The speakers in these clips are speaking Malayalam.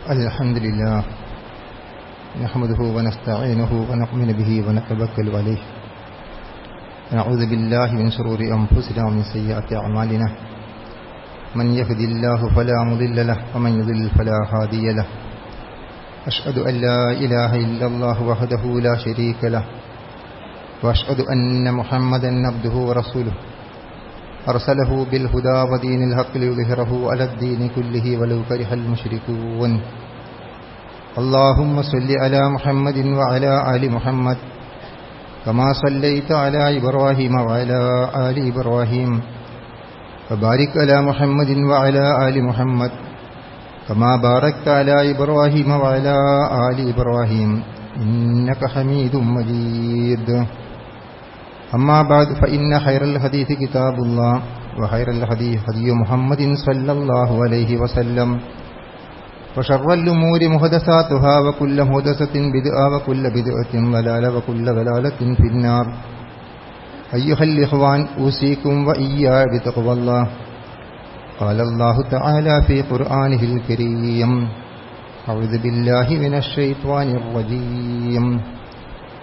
الحمد لله نحمده ونستعينه ونؤمن به ونتوكل عليه ونعوذ بالله من شرور أنفسنا ومن سيئات أعمالنا من يهد الله فلا مضل له ومن يضلل فلا هادي له أشهد أن لا إله إلا الله وحده لا شريك له وأشهد أن محمدا عبده ورسوله أرسله بالهدى ودين الحق ليظهره على الدين كله ولو كره المشركون اللهم صل على محمد وعلى آل محمد كما صليت على إبراهيم وعلى آل إبراهيم وبارك على محمد وعلى آل محمد كما باركت على إبراهيم وعلى آل إبراهيم إنك حميد مجيد أما بعد فإن خير الحديث كتاب الله وخير الهدي هدي محمد صلى الله عليه وسلم وشر الأمور محدثاتها وكل محدثة بدعة وكل بدعة ضلالة وكل ضلالة في النار أيها الإخوان أوصيكم وإياي بتقوى الله قال الله تعالى في قرآنه الكريم أعوذ بالله من الشيطان الرجيم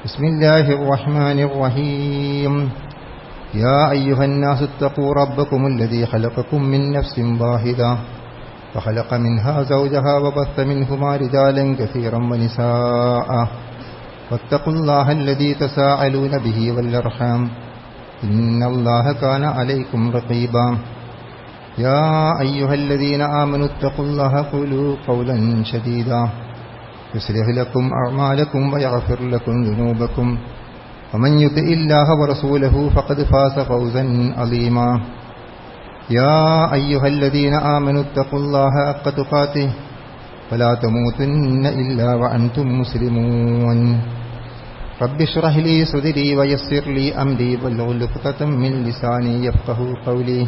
بسم الله الرحمن الرحيم يا أيها الناس اتقوا ربكم الذي خلقكم من نفس واحدة وخلق منها زوجها وبث منهما رجالا كثيرا ونساء واتقوا الله الذي تساءلون به والأرحام إن الله كان عليكم رقيبا يا أيها الذين آمنوا اتقوا الله قولوا قولا سديدا يصلح لكم أعمالكم ويغفر لكم ذنوبكم ومن يطع الله ورسوله فقد فاز فوزا عظيما يا أيها الذين آمنوا اتقوا الله حق تقاته ولا تموتن إلا وأنتم مسلمون رب اشرح لي صدري ويسر لي أمري واحلل عقدة من لساني يفقهوا قولي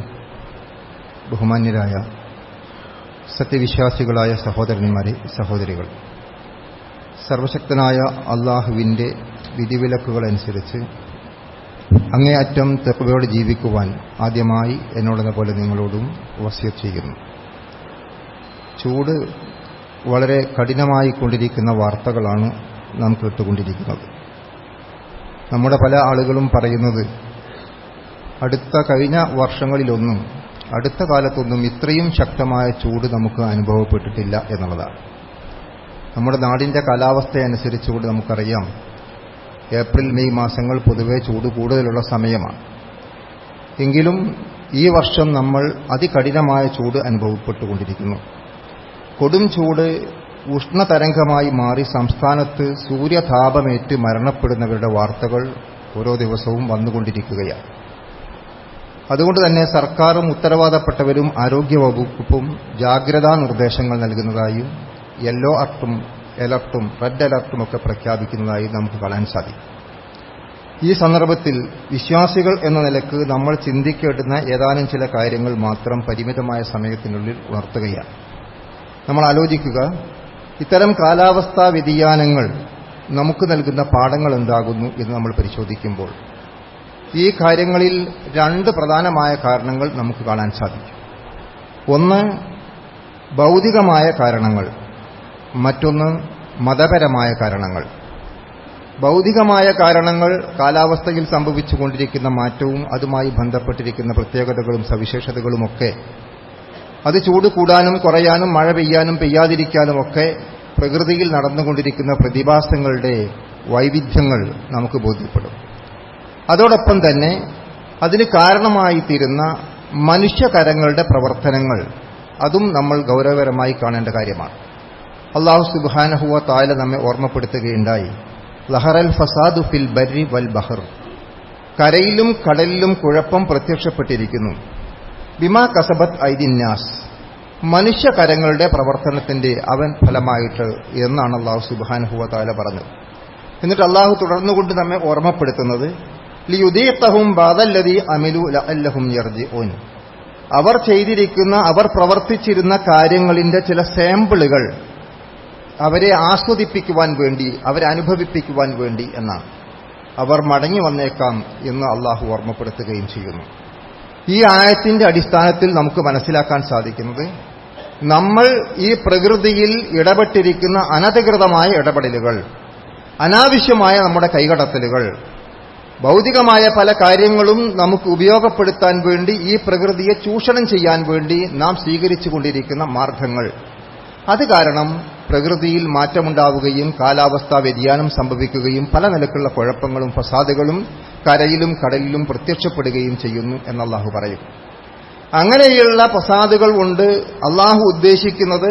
ബഹുമാന്യരായ സത്യവിശ്വാസികളായ സഹോദരന്മാരെ, സഹോദരികൾ, സർവശക്തനായ അള്ളാഹുവിൻ്റെ വിധിവിലക്കുകളനുസരിച്ച് അങ്ങേയറ്റം തഖ്വയോടെ ജീവിക്കുവാൻ ആദ്യമായി എന്നോടെന്ന പോലെ നിങ്ങളോടും വസിയത്ത് ചെയ്യുന്നു. ചൂട് വളരെ കഠിനമായി കൊണ്ടിരിക്കുന്ന വാർത്തകളാണ് നാം കേട്ടുകൊണ്ടിരിക്കുന്നത്. നമ്മുടെ പല ആളുകളും പറയുന്നത് കഴിഞ്ഞ വർഷങ്ങളിലൊന്നും അടുത്ത കാലത്തൊന്നും ഇത്രയും ശക്തമായ ചൂട് നമുക്ക് അനുഭവപ്പെട്ടിട്ടില്ല എന്നുള്ളതാണ്. നമ്മുടെ നാടിൻ്റെ കാലാവസ്ഥയനുസരിച്ചുകൊണ്ട് നമുക്കറിയാം, ഏപ്രിൽ മെയ് മാസങ്ങൾ പൊതുവെ ചൂട് കൂടുതലുള്ള സമയമാണ്. എങ്കിലും ഈ വർഷം നമ്മൾ അതികഠിനമായ ചൂട് അനുഭവപ്പെട്ടുകൊണ്ടിരിക്കുന്നു. കൊടും ചൂട് ഉഷ്ണതരംഗമായി മാറി സംസ്ഥാനത്ത് സൂര്യതാപമേറ്റ് മരണപ്പെടുന്നവരുടെ വാർത്തകൾ ഓരോ ദിവസവും വന്നുകൊണ്ടിരിക്കുകയാണ്. അതുകൊണ്ട് തന്നെ സർക്കാരും ഉത്തരവാദപ്പെട്ടവരും ആരോഗ്യവകുപ്പും ജാഗ്രതാ നിർദ്ദേശങ്ങൾ നൽകുന്നതായും യെല്ലോ അലർട്ടും റെഡ് അലർട്ടും ഒക്കെ പ്രഖ്യാപിക്കുന്നതായി നമുക്ക് കാണാൻ സാധിക്കും. ഈ സന്ദർഭത്തിൽ വിശ്വാസികൾ എന്ന നിലക്ക് നമ്മൾ ചിന്തിക്കേണ്ടുന്ന ഏതാനും ചില കാര്യങ്ങൾ മാത്രം പരിമിതമായ സമയത്തിനുള്ളിൽ ഉണർത്തുകയാണ്. നമ്മൾ ആലോചിക്കുക, ഇത്തരം കാലാവസ്ഥാ വ്യതിയാനങ്ങൾ നമുക്ക് നൽകുന്ന പാഠങ്ങൾ എന്താകുന്നു എന്ന് നമ്മൾ പരിശോധിക്കുമ്പോൾ ഈ കാര്യങ്ങളിൽ രണ്ട് പ്രധാനമായ കാരണങ്ങൾ നമുക്ക് കാണാൻ സാധിക്കും. ഒന്ന് ഭൗതികമായ കാരണങ്ങൾ, മറ്റൊന്ന് മതപരമായ കാരണങ്ങൾ. ഭൗതികമായ കാരണങ്ങൾ കാലാവസ്ഥയിൽ സംഭവിച്ചുകൊണ്ടിരിക്കുന്ന മാറ്റവും അതുമായി ബന്ധപ്പെട്ടിരിക്കുന്ന പ്രത്യേകതകളും സവിശേഷതകളുമൊക്കെ, അത് ചൂട് കൂടാനും കുറയാനും മഴ പെയ്യാനും പെയ്യാതിരിക്കാനുമൊക്കെ പ്രകൃതിയിൽ നടന്നുകൊണ്ടിരിക്കുന്ന പ്രതിഭാസങ്ങളുടെ വൈവിധ്യങ്ങൾ നമുക്ക് ബോധ്യപ്പെടും. അതോടൊപ്പം തന്നെ അതിന് കാരണമായിത്തീരുന്ന മനുഷ്യകരങ്ങളുടെ പ്രവർത്തനങ്ങൾ, അതും നമ്മൾ ഗൗരവകരമായി കാണേണ്ട കാര്യമാണ്. അല്ലാഹു സുബ്ഹാനഹു വ തആല നമ്മെ ഓർമ്മപ്പെടുത്തുകയുണ്ടായി, ലഹറൽ ഫസാദു ഫിൽ ബർരി വൽ ബഹർ, കരയിലും കടലിലും കുഴപ്പം പ്രത്യക്ഷപ്പെട്ടിരിക്കുന്നു, ബിമാ കസബത്ത് ഐദിന്നാസ്, മനുഷ്യകരങ്ങളുടെ പ്രവർത്തനത്തിന്റെ ഫലമായിട്ട് എന്നാണ് അല്ലാഹു സുബ്ഹാനഹു വ തആല പറഞ്ഞത്. എന്നിട്ട് അല്ലാഹു തുടർന്നുകൊണ്ട് നമ്മെ ഓർമ്മപ്പെടുത്തുന്നത്, ലിയുദീഖഹും ബഅദല്ലദീ അമിലു ലഅല്ലഹും യർജിഊൻ, അവർ പ്രവർത്തിച്ചിരുന്ന കാര്യങ്ങളിന്റെ ചില സാമ്പിളുകൾ അവരെ ആസ്വദിപ്പിക്കുവാൻ വേണ്ടി, അവരെ അനുഭവിപ്പിക്കുവാൻ വേണ്ടി എന്നാണ്. അവർ മടങ്ങി വന്നേക്കാം എന്ന് അള്ളാഹു ഓർമ്മപ്പെടുത്തുകയും ചെയ്യുന്നു. ഈ ആയത്തിന്റെ അടിസ്ഥാനത്തിൽ നമുക്ക് മനസ്സിലാക്കാൻ സാധിക്കുന്നത്, നമ്മൾ ഈ പ്രകൃതിയിൽ ഇടപെട്ടിരിക്കുന്ന അനധികൃതമായ ഇടപെടലുകൾ, അനാവശ്യമായ നമ്മുടെ കൈകടത്തലുകൾ, ഭൗതികമായ പല കാര്യങ്ങളും നമുക്ക് ഉപയോഗപ്പെടുത്താൻ വേണ്ടി ഈ പ്രകൃതിയെ ചൂഷണം ചെയ്യാൻ വേണ്ടി നാം സ്വീകരിച്ചുകൊണ്ടിരിക്കുന്ന മാർഗങ്ങൾ, അത് കാരണം പ്രകൃതിയിൽ മാറ്റമുണ്ടാവുകയും കാലാവസ്ഥാ വ്യതിയാനം സംഭവിക്കുകയും പല നിലക്കുള്ള കുഴപ്പങ്ങളും ഫസാദുകളും കരയിലും കടലിലും പ്രത്യക്ഷപ്പെടുകയും ചെയ്യുന്നു എന്ന് അല്ലാഹു പറയും. അങ്ങനെയുള്ള ഫസാദുകൾ കൊണ്ട് അല്ലാഹു ഉദ്ദേശിക്കുന്നത്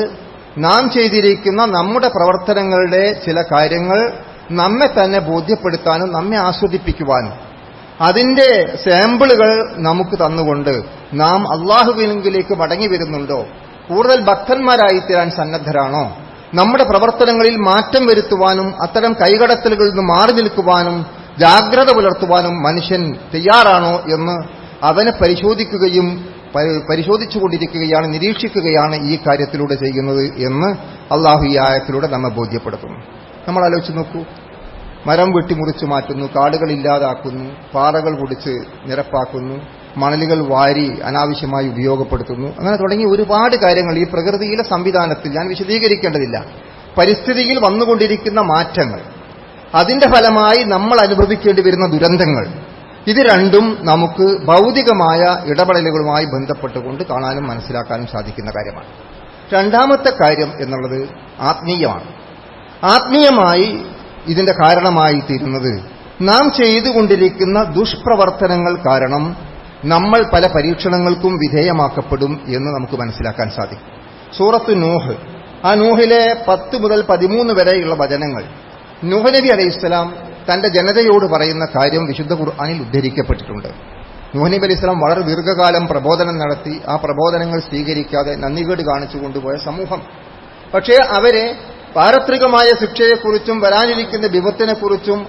നാം ചെയ്തിരിക്കുന്ന നമ്മുടെ പ്രവർത്തനങ്ങളുടെ ചില കാര്യങ്ങൾ നമ്മെ തന്നെ ബോധ്യപ്പെടുത്താനും നമ്മെ ആസ്വദിപ്പിക്കുവാനും അതിന്റെ സാമ്പിളുകൾ നമുക്ക് തന്നുകൊണ്ട് നാം അല്ലാഹുവിലേക്ക് മടങ്ങി വരുന്നുണ്ടോ, കൂടുതൽ ഭക്തന്മാരായി തീരാൻ സന്നദ്ധരാണോ, നമ്മുടെ പ്രവർത്തനങ്ങളിൽ മാറ്റം വരുത്തുവാനും അത്തരം കൈകടത്തലുകളിൽ നിന്ന് മാറി നിൽക്കുവാനും ജാഗ്രത പുലർത്തുവാനും മനുഷ്യൻ തയ്യാറാണോ എന്ന് അവനെ പരിശോധിച്ചുകൊണ്ടിരിക്കുകയാണ്, നിരീക്ഷിക്കുകയാണ് ഈ കാര്യത്തിലൂടെ ചെയ്യുന്നത് എന്ന് അല്ലാഹു ഈ ആയത്തിലൂടെ നമ്മെ ബോധ്യപ്പെടുത്തുന്നു. നമ്മൾ ആലോചിച്ച് നോക്കൂ, മരം വെട്ടിമുറിച്ചു മാറ്റുന്നു, കാടുകൾ ഇല്ലാതാക്കുന്നു, പാറകൾ പൊടിച്ച് നിരപ്പാക്കുന്നു, മണലുകൾ വാരി അനാവശ്യമായി ഉപയോഗപ്പെടുത്തുന്നു, അങ്ങനെ തുടങ്ങി ഒരുപാട് കാര്യങ്ങൾ ഈ പ്രകൃതിയിലെ സംവിധാനത്തിൽ ഞാൻ വിശദീകരിക്കേണ്ടതില്ല. പരിസ്ഥിതിയിൽ വന്നുകൊണ്ടിരിക്കുന്ന മാറ്റങ്ങൾ, അതിന്റെ ഫലമായി നമ്മൾ അനുഭവിക്കേണ്ടി വരുന്ന ദുരന്തങ്ങൾ, ഇത് രണ്ടും നമുക്ക് ഭൗതികമായ ഇടപെടലുകളുമായി ബന്ധപ്പെട്ടുകൊണ്ട് കാണാനും മനസ്സിലാക്കാനും സാധിക്കുന്ന കാര്യമാണ്. രണ്ടാമത്തെ കാര്യം എന്നുള്ളത് ആത്മീയമാണ്. ആത്മീയമായി ഇതിന്റെ കാരണമായി തീരുന്നത് നാം ചെയ്തുകൊണ്ടിരിക്കുന്ന ദുഷ്പ്രവർത്തനങ്ങൾ കാരണം നമ്മൾ പല പരീക്ഷണങ്ങൾക്കും വിധേയമാക്കപ്പെടും എന്ന് നമുക്ക് മനസ്സിലാക്കാൻ സാധിക്കും. സൂറത്ത് നൂഹ്, ആ നൂഹിലെ 10 മുതൽ 13 വരെയുള്ള വചനങ്ങൾ നൂഹ് നബി അലൈഹിസ്സലാം തന്റെ ജനതയോട് പറയുന്ന കാര്യം വിശുദ്ധ ഖുർആനിൽ ഉദ്ധരിക്കപ്പെട്ടിട്ടുണ്ട്. നൂഹ് നബി അലൈഹിസ്സലാം വളരെ ദീർഘകാലം പ്രബോധനം നടത്തി, ആ പ്രബോധനങ്ങൾ സ്വീകരിക്കാതെ നന്ദികേട് കാണിച്ചു കൊണ്ടുപോയ സമൂഹം. പക്ഷേ അവരെ പാരത്രികമായ ശിക്ഷയെക്കുറിച്ചും വരാനിരിക്കുന്ന വിപത്തിനെക്കുറിച്ചും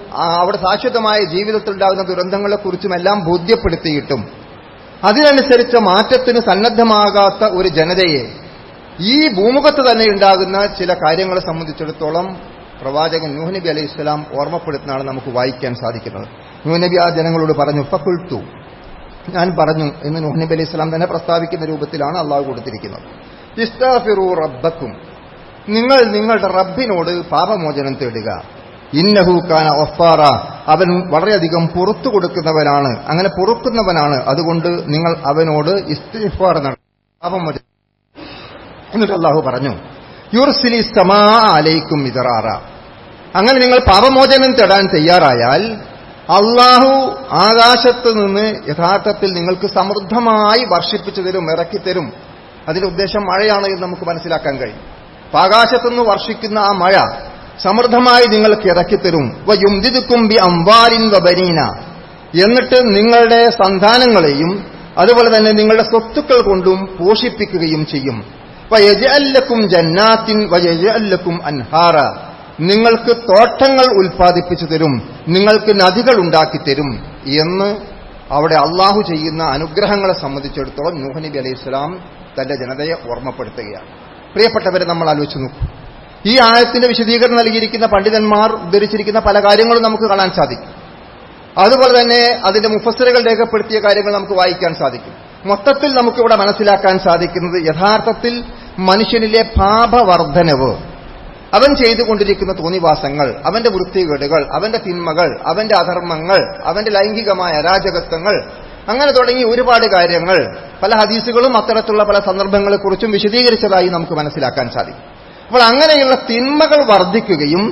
അവിടെ ശാശ്വതമായ ജീവിതത്തിലുണ്ടാകുന്ന ദുരന്തങ്ങളെക്കുറിച്ചും എല്ലാം ബോധ്യപ്പെടുത്തിയിട്ടും അതിനനുസരിച്ച മാറ്റത്തിന് സന്നദ്ധമാകാത്ത ഒരു ജനതയെ ഈ ഭൂമുഖത്ത് തന്നെ ഉണ്ടാകുന്ന ചില കാര്യങ്ങളെ സംബന്ധിച്ചിടത്തോളം പ്രവാചകൻ നൂഹ് നബി അലൈഹി ഇസ്ലാം ഓർമ്മപ്പെടുത്തുന്നതാണ് നമുക്ക് വായിക്കാൻ സാധിക്കുന്നത്. നൂഹ് നബി ആ ജനങ്ങളോട് പറഞ്ഞു, ഫഖുൽതു, ഞാൻ പറഞ്ഞു എന്ന് നൂഹ് നബി അലൈഹി ഇസ്ലാം തന്നെ പ്രസ്താവിക്കുന്ന രൂപത്തിലാണ് അള്ളാഹു കൊടുത്തിരിക്കുന്നത്. ഇസ്തഗ്ഫിറൂ റബ്ബക്കും, നിങ്ങൾ നിങ്ങളുടെ റബ്ബിനോട് പാപമോചനം തേടുക. ഇന്നഹു കാന ഗഫാറ, അവൻ വളരെയധികം പുറത്തു കൊടുക്കുന്നവനാണ്, അങ്ങനെ പൊറുക്കുന്നവനാണ്. അതുകൊണ്ട് നിങ്ങൾ അവനോട് ഇസ്തിഗ്ഫാർ നടത്തുക, പാപമോചനം. എന്നിട്ട് അല്ലാഹു പറഞ്ഞു, യുർസിലി സമാ അലൈക്കും മിദ്റാറ, അങ്ങനെ നിങ്ങൾ പാപമോചനം തേടാൻ തയ്യാറായാൽ അല്ലാഹു ആകാശത്ത് നിന്ന് യഥാർത്ഥത്തിൽ നിങ്ങൾക്ക് സമൃദ്ധമായി വർഷിപ്പിച്ചു തരും, ഇറക്കിത്തരും. അതിന്റെ ഉദ്ദേശം മഴയാണ് എന്ന് നമുക്ക് മനസ്സിലാക്കാൻ കഴിയും. ആകാശത്തുനിന്ന് വർഷിക്കുന്ന ആ മഴ സമൃദ്ധമായി നിങ്ങൾക്ക് ഇറക്കിത്തരും. വയുംദിദുക്കും ബി അംവാലിൻ വബനീന, എന്നിട്ട് നിങ്ങളുടെ സന്താനങ്ങളെയും അതുപോലെ തന്നെ നിങ്ങളുടെ സ്വത്തുക്കൾ കൊണ്ടും പോഷിപ്പിക്കുകയും ചെയ്യും. വയജ്അൽ ലക്കും ജന്നാത്തിൻ വയജ്അൽ ലക്കും അൻഹാറ, നിങ്ങൾക്ക് തോട്ടങ്ങൾ ഉൽപ്പാദിപ്പിച്ചു തരും, നിങ്ങൾക്ക് നദികൾ ഉണ്ടാക്കിത്തരും എന്ന് അവിടെ അള്ളാഹു ചെയ്യുന്ന അനുഗ്രഹങ്ങളെ സംബന്ധിച്ചിടത്തോളം നൂഹ് നബി അലൈഹി സ്വലാം തന്റെ ജനതയെ ഓർമ്മപ്പെടുത്തുകയാണ്. പ്രിയപ്പെട്ടവരെ, നമ്മൾ ആലോചിച്ച് നോക്കും, ഈ ആയത്തിന്റെ വിശദീകരണം നൽകിയിരിക്കുന്ന പണ്ഡിതന്മാർ ഉദ്ധരിച്ചിരിക്കുന്ന പല കാര്യങ്ങളും നമുക്ക് കാണാൻ സാധിക്കും. അതുപോലെ തന്നെ അതിന്റെ മുഫസ്സിറുകൾ രേഖപ്പെടുത്തിയ കാര്യങ്ങൾ നമുക്ക് വായിക്കാൻ സാധിക്കും. മൊത്തത്തിൽ നമുക്കിവിടെ മനസ്സിലാക്കാൻ സാധിക്കുന്നത് യഥാർത്ഥത്തിൽ മനുഷ്യനിലെ പാപവർദ്ധനവ്, അവൻ ചെയ്തുകൊണ്ടിരിക്കുന്ന തോന്നിവാസങ്ങൾ, അവന്റെ വൃത്തികേടുകൾ, അവന്റെ തിന്മകൾ, അവന്റെ അധർമ്മങ്ങൾ, അവന്റെ ലൈംഗികമായ അരാജകത്വങ്ങൾ, അങ്ങനെ തുടങ്ങി ഒരുപാട് കാര്യങ്ങൾ പല ഹദീസുകളും അത്തരത്തിലുള്ള പല സന്ദർഭങ്ങളെക്കുറിച്ചും വിശദീകരിച്ചതായി നമുക്ക് മനസ്സിലാക്കാൻ സാധിക്കും. അപ്പോൾ അങ്ങനെയുള്ള തിന്മകൾ വർദ്ധിക്കുകയും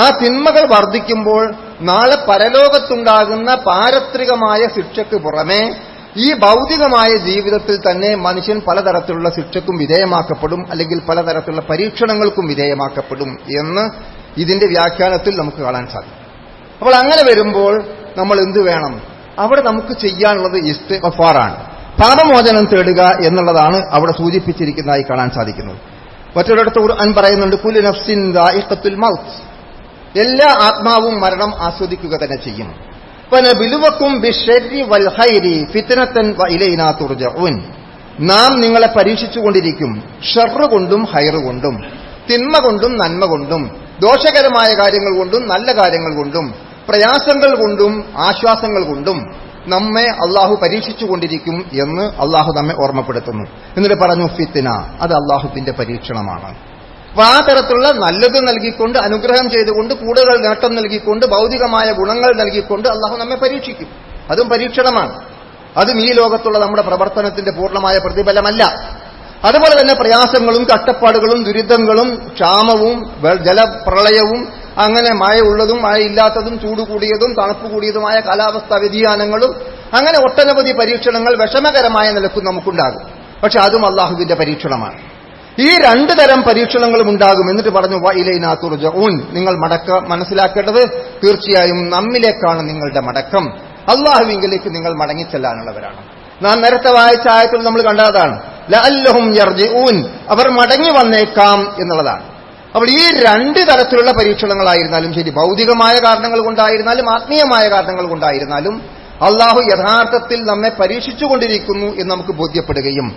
ആ തിന്മകൾ വർദ്ധിക്കുമ്പോൾ നാളെ പരലോകത്തുണ്ടാകുന്ന പാരത്രികമായ ശിക്ഷയ്ക്ക് പുറമെ ഈ ഭൗതികമായ ജീവിതത്തിൽ തന്നെ മനുഷ്യൻ പലതരത്തിലുള്ള ശിക്ഷയ്ക്കും വിധേയമാക്കപ്പെടും, അല്ലെങ്കിൽ പലതരത്തിലുള്ള പരീക്ഷണങ്ങൾക്കും വിധേയമാക്കപ്പെടും എന്ന് ഇതിന്റെ വ്യാഖ്യാനത്തിൽ നമുക്ക് കാണാൻ സാധിക്കും. അപ്പോൾ അങ്ങനെ വരുമ്പോൾ നമ്മൾ എന്ത് വേണം? അവിടെ നമുക്ക് ചെയ്യാനുള്ളത് ഇസ്തിഗ്ഫാറാണ്, പാപമോചനം തേടുക എന്നുള്ളതാണ് അവിടെ സൂചിപ്പിച്ചിരിക്കുന്നതായി കാണാൻ സാധിക്കുന്നത്. മറ്റൊരിടത്ത് ഖുർആൻ പറയുന്നുണ്ട്, കുല്ലു നഫ്സിൻ ദാഇഖത്തുൽ മൗത്ത്, എല്ലാ ആത്മാവും മരണം ആസ്വദിക്കുക തന്നെ ചെയ്യും. ഫനബിലുവക്കും ബിശ്ശർരി വൽ ഖൈരി ഫിത്നതൻ വഇലൈനാ തുർജഊൻ, നാം നിങ്ങളെ പരീക്ഷിച്ചുകൊണ്ടിരിക്കും ഷർറ് കൊണ്ടും ഹൈറ് കൊണ്ടും, തിന്മ കൊണ്ടും നന്മ കൊണ്ടും, ദോഷകരമായ കാര്യങ്ങൾ കൊണ്ടും നല്ല കാര്യങ്ങൾ കൊണ്ടും, പ്രയാസങ്ങൾ കൊണ്ടും ആശ്വാസങ്ങൾ കൊണ്ടും. നമ്മെ അള്ളാഹു പരീക്ഷിച്ചുകൊണ്ടിരിക്കും എന്ന് അള്ളാഹു നമ്മെ ഓർമ്മപ്പെടുത്തുന്നു. എന്നിട്ട് പറഞ്ഞു ഫിത്ന, അത് അള്ളാഹുവിന്റെ പരീക്ഷണമാണ്. അപ്പൊ ആ തരത്തിലുള്ള നല്ലത് നൽകിക്കൊണ്ട്, അനുഗ്രഹം ചെയ്തുകൊണ്ട്, കൂടുതൽ നേട്ടം നൽകിക്കൊണ്ട്, ഭൗതികമായ ഗുണങ്ങൾ നൽകിക്കൊണ്ട് അള്ളാഹു നമ്മെ പരീക്ഷിക്കും. അതും പരീക്ഷണമാണ്. അതും ഈ ലോകത്തുള്ള നമ്മുടെ പ്രവർത്തനത്തിന്റെ പൂർണ്ണമായ പ്രതിഫലമല്ല. അതുപോലെ തന്നെ പ്രയാസങ്ങളും കഷ്ടപ്പാടുകളും ദുരിതങ്ങളും ക്ഷാമവും ജലപ്രളയവും അങ്ങനെ മഴയുള്ളതും മഴയില്ലാത്തതും ചൂട് കൂടിയതും തണുപ്പ് കൂടിയതുമായ കാലാവസ്ഥാ വ്യതിയാനങ്ങളും അങ്ങനെ ഒട്ടനവധി പരീക്ഷണങ്ങൾ വിഷമകരമായ നിലക്കും നമുക്കുണ്ടാകും. പക്ഷെ അതും അള്ളാഹുവിന്റെ പരീക്ഷണമാണ്. ഈ രണ്ടു തരം പരീക്ഷണങ്ങളും ഉണ്ടാകും. എന്നിട്ട് പറഞ്ഞു വഇലൈനാ തുർജഊൻ, നിങ്ങൾ മനസ്സിലാക്കേണ്ടത് തീർച്ചയായും നമ്മിലേക്കാണ് നിങ്ങളുടെ മടക്കം, അള്ളാഹുവിങ്കലേക്ക് നിങ്ങൾ മടങ്ങിച്ചെല്ലാനുള്ളവരാണ്. നാം നേരത്തെ വായിച്ച ആയത്തിൽ നമ്മൾ കണ്ടതാണ് ലഅല്ലഹും യർജിഊൻ, അവർ മടങ്ങി വന്നേക്കാം എന്നുള്ളതാണ്. അപ്പോൾ ഈ രണ്ട് തരത്തിലുള്ള പരീക്ഷണങ്ങളായിരുന്നാലും ശരി, ഭൗതികമായ കാരണങ്ങൾ കൊണ്ടായിരുന്നാലും ആത്മീയമായ കാരണങ്ങൾ കൊണ്ടായിരുന്നാലും അള്ളാഹു യഥാർത്ഥത്തിൽ നമ്മെ പരീക്ഷിച്ചുകൊണ്ടിരിക്കുന്നു എന്ന് നമുക്ക് ബോധ്യപ്പെടുകയും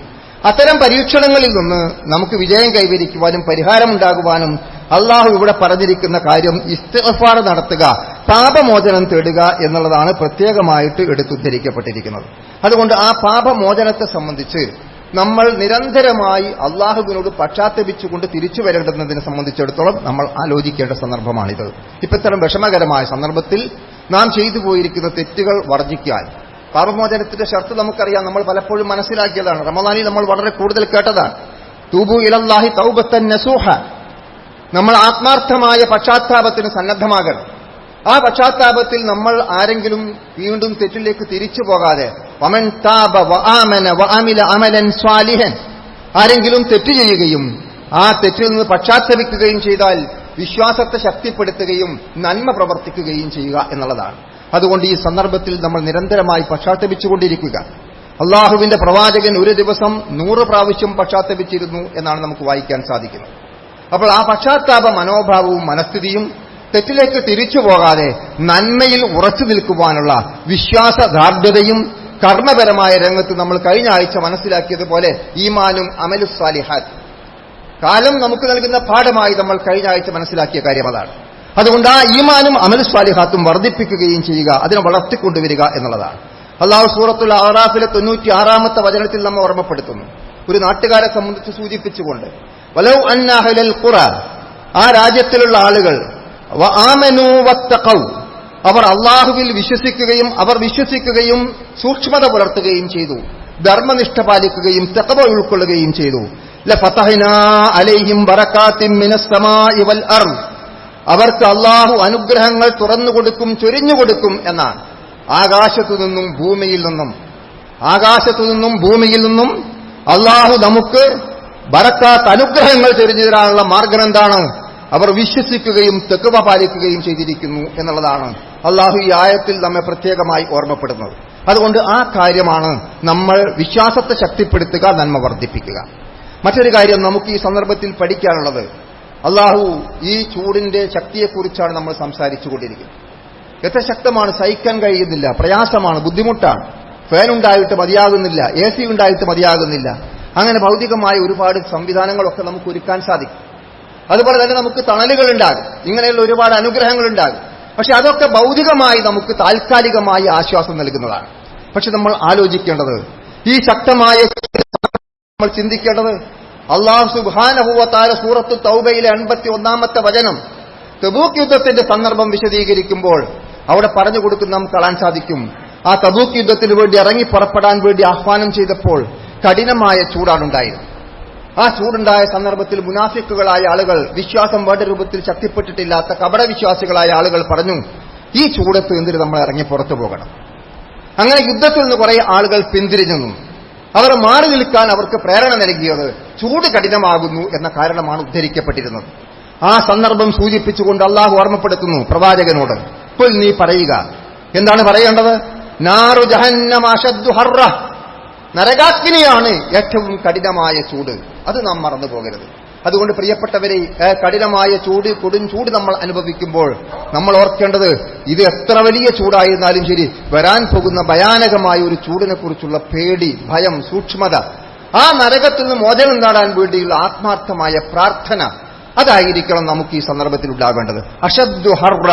അത്തരം പരീക്ഷണങ്ങളിൽ നിന്ന് നമുക്ക് വിജയം കൈവരിക്കുവാനും പരിഹാരമുണ്ടാകുവാനും അള്ളാഹു ഇവിടെ പറഞ്ഞിരിക്കുന്ന കാര്യം ഇസ്തിഗ്ഫാർ നടത്തുക, പാപമോചനം തേടുക എന്നുള്ളതാണ് പ്രത്യേകമായിട്ട് എടുത്തുദ്ധരിക്കപ്പെട്ടിരിക്കുന്നത്. അതുകൊണ്ട് ആ പാപമോചനത്തെ സംബന്ധിച്ച് നമ്മൾ നിരന്തരമായി അള്ളാഹുവിനോട് പശ്ചാത്തപിച്ചുകൊണ്ട് തിരിച്ചു വരേണ്ടുന്നതിനെ സംബന്ധിച്ചിടത്തോളം നമ്മൾ ആലോചിക്കേണ്ട സന്ദർഭമാണിത്. ഇത്തരം വിഷമകരമായ സന്ദർഭത്തിൽ നാം ചെയ്തു പോയിരിക്കുന്ന തെറ്റുകൾ വർജിക്കാൻ പാപമോചനത്തിന്റെ ഷർത്ത് നമുക്കറിയാം, നമ്മൾ പലപ്പോഴും മനസ്സിലാക്കിയതാണ്. റമദാനിൽ നമ്മൾ വളരെ കൂടുതൽ കേട്ടതാണ്. തൂബു ഇലല്ലാഹി തൗബത്തൻ നസൂഹ, നമ്മൾ ആത്മാർത്ഥമായ പശ്ചാത്താപത്തിന് സന്നദ്ധമാകണം. ആ പശ്ചാത്താപത്തിൽ നമ്മൾ ആരെങ്കിലും വീണ്ടും തെറ്റിലേക്ക് തിരിച്ചു പോകാതെ വമൻ താബ വആമന വഅമില അമലൻ സ്വാലിഹൻ, ആരെങ്കിലും തെറ്റ് ചെയ്യുകയും ആ തെറ്റിൽ നിന്ന് പശ്ചാത്തപിക്കുകയും ചെയ്താൽ വിശ്വാസത്തെ ശക്തിപ്പെടുത്തുകയും നന്മ പ്രവർത്തിക്കുകയും ചെയ്യുക എന്നുള്ളതാണ്. അതുകൊണ്ട് ഈ സന്ദർഭത്തിൽ നമ്മൾ നിരന്തരമായി പശ്ചാത്തപിച്ചുകൊണ്ടിരിക്കുക. അള്ളാഹുവിന്റെ പ്രവാചകൻ ഒരു ദിവസം 100 പ്രാവശ്യം പശ്ചാത്തപിച്ചിരുന്നു എന്നാണ് നമുക്ക് വായിക്കാൻ സാധിക്കുന്നത്. അപ്പോൾ ആ പശ്ചാത്താപ മനോഭാവവും മനസ്ഥിതിയും തെറ്റിലേക്ക് തിരിച്ചു പോകാതെ നന്മയിൽ ഉറച്ചു നിൽക്കുവാനുള്ള വിശ്വാസദാർഢ്യതയും കർമ്മപരമായ രംഗത്ത് നമ്മൾ കഴിഞ്ഞ ആഴ്ച മനസ്സിലാക്കിയതുപോലെ ഈമാനും അമലുസ് സാലിഹാത്ത്, കാലം നമുക്ക് നൽകുന്ന പാഠമായി നമ്മൾ കഴിഞ്ഞ ആഴ്ച മനസ്സിലാക്കിയ കാര്യം അതാണ്. അതുകൊണ്ട് ആ ഈമാനും അമലുസ് സാലിഹാത്തും വർദ്ധിപ്പിക്കുകയും ചെയ്യുക, അതിനെ വളർത്തിക്കൊണ്ടുവരിക എന്നുള്ളതാണ്. അല്ലാഹു സൂറത്തുൽ അറാഫിലെ 96-ാമത്തെ വചനത്തിൽ നമ്മെ ഓർമ്മപ്പെടുത്തുന്നു, ഒരു നാട്ടുകാരെ സംബന്ധിച്ച് സൂചിപ്പിച്ചുകൊണ്ട്, വലൗ അന്ന അഹ്ലൽ ഖുറ, ആ രാജ്യത്തിലുള്ള ആളുകൾ വആമനൂ വത്തഖൗ, അവർ അള്ളാഹുവിൽ വിശ്വസിക്കുകയും അവർ വിശ്വസിക്കുകയും സൂക്ഷ്മത പുലർത്തുകയും ചെയ്തു, ധർമ്മനിഷ്ഠ പാലിക്കുകയും തഖ്വ ഉൾക്കൊള്ളുകയും ചെയ്തു, ലഫതഹ്നാ അലൈഹിം ബറകാത്തിൻ മിനസ് സമാഇ വൽ അർദ്, അവർക്ക് അള്ളാഹു അനുഗ്രഹങ്ങൾ തുറന്നുകൊടുക്കും, ചൊരിഞ്ഞുകൊടുക്കും എന്നാണ്. ആകാശത്തുനിന്നും ഭൂമിയിൽ നിന്നും അള്ളാഹു നമുക്ക് ബറക്കാത്ത്, അനുഗ്രഹങ്ങൾ ചൊരിഞ്ഞു തരാനുള്ള മാർഗം എന്താണ്? അവർ വിശ്വസിക്കുകയും തഖ്വ പാലിക്കുകയും ചെയ്തിരിക്കുന്നു എന്നുള്ളതാണ് അള്ളാഹു ഈ ആയത്തിൽ നമ്മെ പ്രത്യേകമായി ഓർമ്മപ്പെടുന്നത്. അതുകൊണ്ട് ആ കാര്യമാണ് നമ്മൾ വിശ്വാസത്തെ ശക്തിപ്പെടുത്തുക, നന്മ വർദ്ധിപ്പിക്കുക. മറ്റൊരു കാര്യം നമുക്ക് ഈ സന്ദർഭത്തിൽ പഠിക്കാനുള്ളത്, അള്ളാഹു ഈ ചൂടിന്റെ ശക്തിയെക്കുറിച്ചാണ് നമ്മൾ സംസാരിച്ചുകൊണ്ടിരിക്കുന്നത്. എത്ര ശക്തമാണ്, സഹിക്കാൻ കഴിയുന്നില്ല, പ്രയാസമാണ്, ബുദ്ധിമുട്ടാണ്. ഫാൻ ഉണ്ടായിട്ട് മതിയാകുന്നില്ല, AC ഉണ്ടായിട്ട് മതിയാകുന്നില്ല. അങ്ങനെ ഭൗതികമായ ഒരുപാട് സംവിധാനങ്ങളൊക്കെ നമുക്ക് ഒരുക്കാൻ സാധിക്കും. അതുപോലെ തന്നെ നമുക്ക് തണലുകൾ ഉണ്ടാകും, ഇങ്ങനെയുള്ള ഒരുപാട് അനുഗ്രഹങ്ങൾ ഉണ്ടാകും. പക്ഷെ അതൊക്കെ ഭൗതികമായി നമുക്ക് താൽക്കാലികമായി ആശ്വാസം നൽകുന്നതാണ്. പക്ഷെ നമ്മൾ ആലോചിക്കേണ്ടത്, ഈ ശക്തമായ നമ്മൾ ചിന്തിക്കേണ്ടത്, അല്ലാഹു സുബ്ഹാനഹു വ തആല സൂറത്തു തൗബയിലെ 81-ാമത്തെ വചനം തബൂക്ക് യുദ്ധത്തിന്റെ സന്ദർഭം വിശദീകരിക്കുമ്പോൾ അവിടെ പറഞ്ഞു കൊടുക്കുന്ന നമുക്ക് കാണാൻ സാധിക്കും. ആ തബൂക്ക് യുദ്ധത്തിന് വേണ്ടി ഇറങ്ങി പുറപ്പെടാൻ വേണ്ടി ആഹ്വാനം ചെയ്തപ്പോൾ കഠിനമായ ചൂടാണുണ്ടായത്. ആ ചൂടുണ്ടായ സന്ദർഭത്തിൽ മുനാഫിക്കുകളായ ആളുകൾ, വിശ്വാസം വേണ്ട രൂപത്തിൽ ശക്തിപ്പെട്ടിട്ടില്ലാത്ത കപടവിശ്വാസികളായ ആളുകൾ പറഞ്ഞു, ഈ ചൂടത്ത് എന്തിന് നമ്മൾ ഇറങ്ങി പുറത്തു പോകണം. അങ്ങനെ യുദ്ധത്തിൽ നിന്ന് കുറെ ആളുകൾ പിന്തിരിഞ്ഞു. അവർ മാറി നിൽക്കാൻ അവർക്ക് പ്രേരണ നൽകിയത് ചൂട് കഠിനമാകുന്നു എന്ന കാരണമാണ് ഉദ്ധരിക്കപ്പെട്ടിരുന്നത്. ആ സന്ദർഭം സൂചിപ്പിച്ചുകൊണ്ട് അള്ളാഹു ഓർമ്മപ്പെടുത്തുന്നു പ്രവാചകനോട്, ഇപ്പോൾ നീ പറയുക, എന്താണ് പറയേണ്ടത്? നാറു ജഹന്നമ അശദ്ദു ഹർറ, നരകാഗ്നിയാണ് ഏറ്റവും കഠിനമായ ചൂട്. അത് നാം മറന്നു പോകരുത്. അതുകൊണ്ട് പ്രിയപ്പെട്ടവരെ, കഠിനമായ ചൂട്, കൊടും ചൂട് നമ്മൾ അനുഭവിക്കുമ്പോൾ നമ്മൾ ഓർക്കേണ്ടത്, ഇത് എത്ര വലിയ ചൂടായിരുന്നാലും ശരി, വരാൻ പോകുന്ന ഭയാനകമായ ഒരു ചൂടിനെ കുറിച്ചുള്ള പേടി, ഭയം, സൂക്ഷ്മത, ആ നരകത്തിൽ നിന്ന് മോചനം നേടാൻ വേണ്ടിയുള്ള ആത്മാർത്ഥമായ പ്രാർത്ഥന, അതായിരിക്കണം നമുക്ക് ഈ സന്ദർഭത്തിൽ ഉണ്ടാകേണ്ടത്. അഷദ്ദു ഹർറ,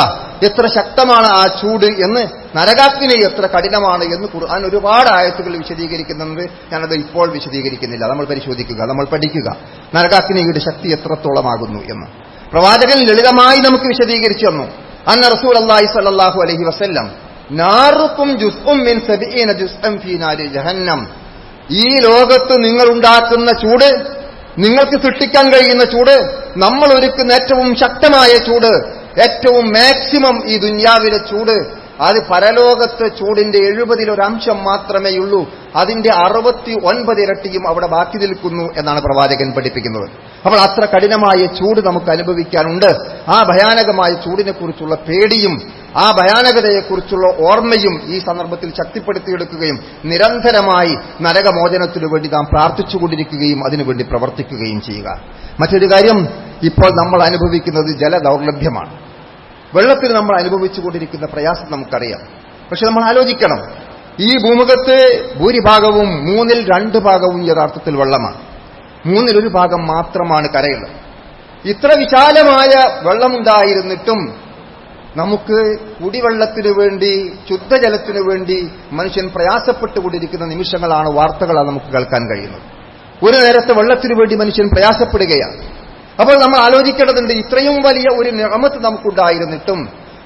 എത്ര ശക്തമാണ് ആ ചൂട് എന്ന്, നരകാഗ്നി എത്ര കഠിനമാണ് എന്ന് ഖുർആൻ ഒരുപാട് ആയത്തുകൾ വിശദീകരിക്കുന്നുണ്ട്. ഞാനത് ഇപ്പോൾ വിശദീകരിക്കുന്നില്ല. നമ്മൾ പരിശോധിക്കുക, നമ്മൾ പഠിക്കുക നരകാഗ്നിയുടെ ശക്തി എത്രത്തോളമാകുന്നു എന്ന്. പ്രവാചകൻ ലളിതമായി നമുക്ക് വിശദീകരിച്ചു തന്നു. അന്ന റസൂലുള്ളാഹി സ്വല്ലല്ലാഹു അലൈഹി വസല്ലം നാറുക്കും ജുസ്ഉം മിൻ 70 ജുസ്അൻ ഫീ നാരി ജഹന്നം, ഈ ലോകത്ത് നിങ്ങൾ ഉണ്ടാക്കുന്ന ചൂട്, നിങ്ങൾക്ക് സൃഷ്ടിക്കാൻ കഴിയുന്ന ചൂട്, നമ്മൾ ഒരുക്കുന്ന ഏറ്റവും ശക്തമായ ചൂട്, ഏറ്റവും മാക്സിമം ഈ ദുനിയാവിലെ ചൂട്, അത് പരലോകത്ത് ചൂടിന്റെ 70% മാത്രമേ ഉള്ളൂ. അതിന്റെ 69 ഇരട്ടിയും അവിടെ ബാക്കി നിൽക്കുന്നു എന്നാണ് പ്രവാചകൻ പഠിപ്പിക്കുന്നത്. അപ്പോൾ അത്ര കഠിനമായ ചൂട് നമുക്ക് അനുഭവിക്കാനുണ്ട്. ആ ഭയാനകമായ ചൂടിനെ കുറിച്ചുള്ള പേടിയും ആ ഭയാനകതയെക്കുറിച്ചുള്ള ഓർമ്മയും ഈ സന്ദർഭത്തിൽ ശക്തിപ്പെടുത്തിയെടുക്കുകയും നിരന്തരമായി നരകമോചനത്തിനു വേണ്ടി നാം പ്രാർത്ഥിച്ചുകൊണ്ടിരിക്കുകയും അതിനുവേണ്ടി പ്രവർത്തിക്കുകയും ചെയ്യുക. മറ്റൊരു കാര്യം, ഇപ്പോൾ നമ്മൾ അനുഭവിക്കുന്നത് ജലദൗർലഭ്യമാണ്. വെള്ളത്തിന് നമ്മൾ അനുഭവിച്ചുകൊണ്ടിരിക്കുന്ന പ്രയാസം നമുക്കറിയാം. പക്ഷെ നമ്മൾ ആലോചിക്കണം, ഈ ഭൂമുഖത്ത് ഭൂരിഭാഗവും 2/3 ഭാഗവും യഥാർത്ഥത്തിൽ വെള്ളമാണ്. 1/3 ഭാഗം മാത്രമാണ് കരയുള്ളത്. ഇത്ര വിശാലമായ വെള്ളമുണ്ടായിരുന്നിട്ടും നമുക്ക് കുടിവെള്ളത്തിനു വേണ്ടി, ശുദ്ധജലത്തിനു വേണ്ടി മനുഷ്യൻ പ്രയാസപ്പെട്ടുകൊണ്ടിരിക്കുന്ന നിമിഷങ്ങളാണ്, വാർത്തകളാണ് നമുക്ക് കേൾക്കാൻ കഴിയുന്നത്. ഒരു നേരത്തെ വെള്ളത്തിനു വേണ്ടി മനുഷ്യൻ പ്രയാസപ്പെടുകയാണ്. അപ്പോൾ നമ്മൾ ആലോചിക്കേണ്ടതുണ്ട്, ഇത്രയും വലിയ ഒരു നിഅമത്ത് നമുക്കുണ്ടായിരുന്നിട്ടും